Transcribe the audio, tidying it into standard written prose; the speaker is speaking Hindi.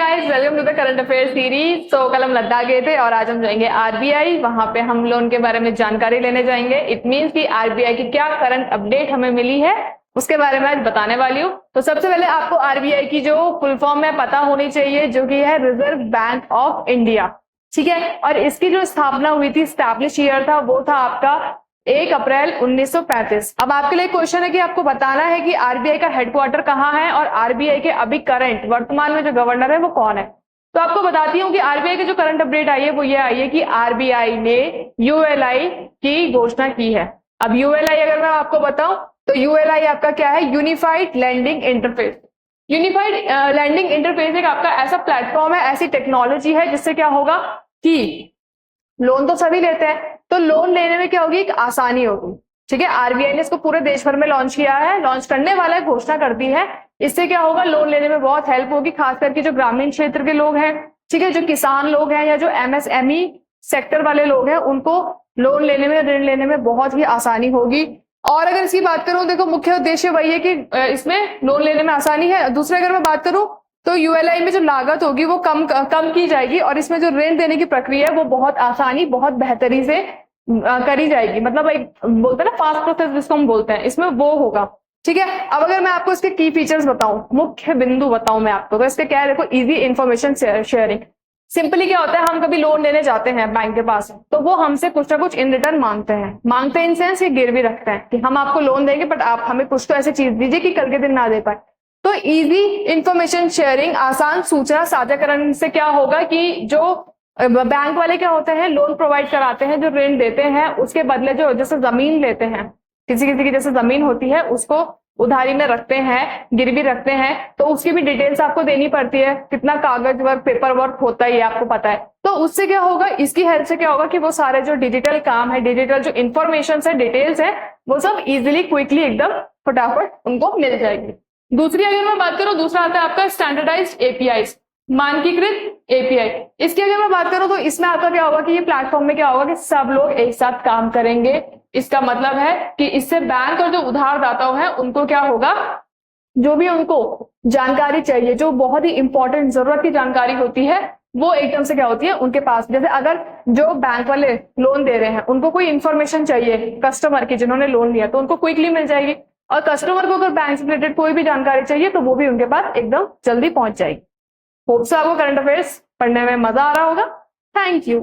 Guys, welcome to the current affair series. तो कल हम लद्दाख गए थे और आज हम जाएंगे आरबीआई। वहां पे हम लोन के बारे में जानकारी लेने जाएंगे। इट मींस कि आरबीआई की क्या करंट अपडेट हमें मिली है उसके बारे में आज बताने वाली हूँ। तो सबसे पहले आपको आरबीआई की जो फुल फॉर्म है पता होनी चाहिए, जो कि है रिजर्व बैंक ऑफ इंडिया। ठीक है, और इसकी जो स्थापना हुई थी, स्टैब्लिश ईयर था, वो था आपका 1 अप्रैल 1935। अब आपके लिए क्वेश्चन है कि आपको बताना है कि आरबीआई का हेडक्वार्टर कहाँ है और आरबीआई के अभी करंट वर्तमान में जो गवर्नर है वो कौन है। तो आपको बताती हूँ कि आरबीआई की जो करंट अपडेट आई है वो ये आई है कि आरबीआई ने यूएलआई की घोषणा की है। अब यूएलआई अगर मैं आपको बताऊं तो यूएलआई आपका क्या है, unified lending interface. Unified lending interface एक आपका ऐसा प्लेटफॉर्म है, ऐसी टेक्नोलॉजी है जिससे क्या होगा कि लोन तो सभी लेते हैं, तो लोन लेने में क्या होगी, एक आसानी होगी। ठीक है, आरबीआई ने इसको पूरे देश भर में लॉन्च किया है, लॉन्च करने वाला है, घोषणा कर दी है। इससे क्या होगा, लोन लेने में बहुत हेल्प होगी, खास करके जो ग्रामीण क्षेत्र के लोग हैं, ठीक है, जो किसान लोग हैं या जो एमएसएमई सेक्टर वाले लोग हैं, उनको लोन लेने में, ऋण लेने में बहुत ही आसानी होगी। और अगर इसकी बात करूं, देखो मुख्य उद्देश्य वही है कि इसमें लोन लेने में आसानी है। दूसरा अगर मैं बात करूं तो यूएलआई में जो लागत होगी वो कम की जाएगी और इसमें जो ऋण देने की प्रक्रिया है वो बहुत आसानी, बहुत बेहतरी से करी जाएगी। मतलब एक बोलते हैं ना फास्ट प्रोसेस जिसको हम बोलते हैं, इसमें वो होगा। ठीक है, अब अगर मैं आपको इसके की फीचर्स बताऊं, मुख्य बिंदु बताऊं मैं आपको, तो इसके क्या है, देखो इजी इंफॉर्मेशन शेयरिंग। सिंपली क्या होता है, हम कभी लोन लेने जाते हैं बैंक के पास तो वो हमसे कुछ ना कुछ इन रिटर्न मांगते हैं इन सेंस ये गिरवी रखते हैं कि हम आपको लोन देंगे बट आप हमें कुछ तो ऐसी चीज दीजिए कि कल के दिन ना दे पाए। तो इजी इंफॉर्मेशन शेयरिंग, आसान सूचना साझाकरण से क्या होगा कि जो बैंक वाले क्या होते हैं, लोन प्रोवाइड कराते हैं, जो ऋण देते हैं उसके बदले जो जैसे जमीन लेते हैं, किसी किसी की जैसे जमीन होती है उसको उधारी में रखते हैं, गिरवी रखते हैं, तो उसकी भी डिटेल्स आपको देनी पड़ती है, कितना कागज वर्क, पेपर वर्क होता है ये आपको पता है। तो उससे क्या होगा, इसकी हेल्प से क्या होगा कि वो सारे जो डिजिटल काम है, डिजिटल जो इंफॉर्मेशन है, डिटेल्स है, वो सब इजिली, क्विकली, एकदम फटाफट उनको मिल जाएगी। दूसरी अगर मैं बात करूं, दूसरा आता है आपका स्टैंडर्डाइज्ड एपीआई, मानकीकृत एपीआई। इसकी अगर मैं बात करूं तो इसमें आपका क्या होगा कि ये प्लेटफॉर्म में क्या होगा कि सब लोग एक साथ काम करेंगे। इसका मतलब है कि इससे बैंक और जो उधारदाता है उनको क्या होगा, जो भी उनको जानकारी चाहिए, जो बहुत ही इंपॉर्टेंट जरूरत की जानकारी होती है, वो एकदम से क्या होती है उनके पास। जैसे अगर जो बैंक वाले लोन दे रहे हैं उनको कोई इंफॉर्मेशन चाहिए कस्टमर की जिन्होंने लोन लिया, तो उनको क्विकली मिल जाएगी। और कस्टमर को अगर बैंक से रिलेटेड कोई भी जानकारी चाहिए तो वो भी उनके पास एकदम जल्दी पहुंच जाएगी। होप से आपको करंट अफेयर्स पढ़ने में मजा आ रहा होगा। Thank you.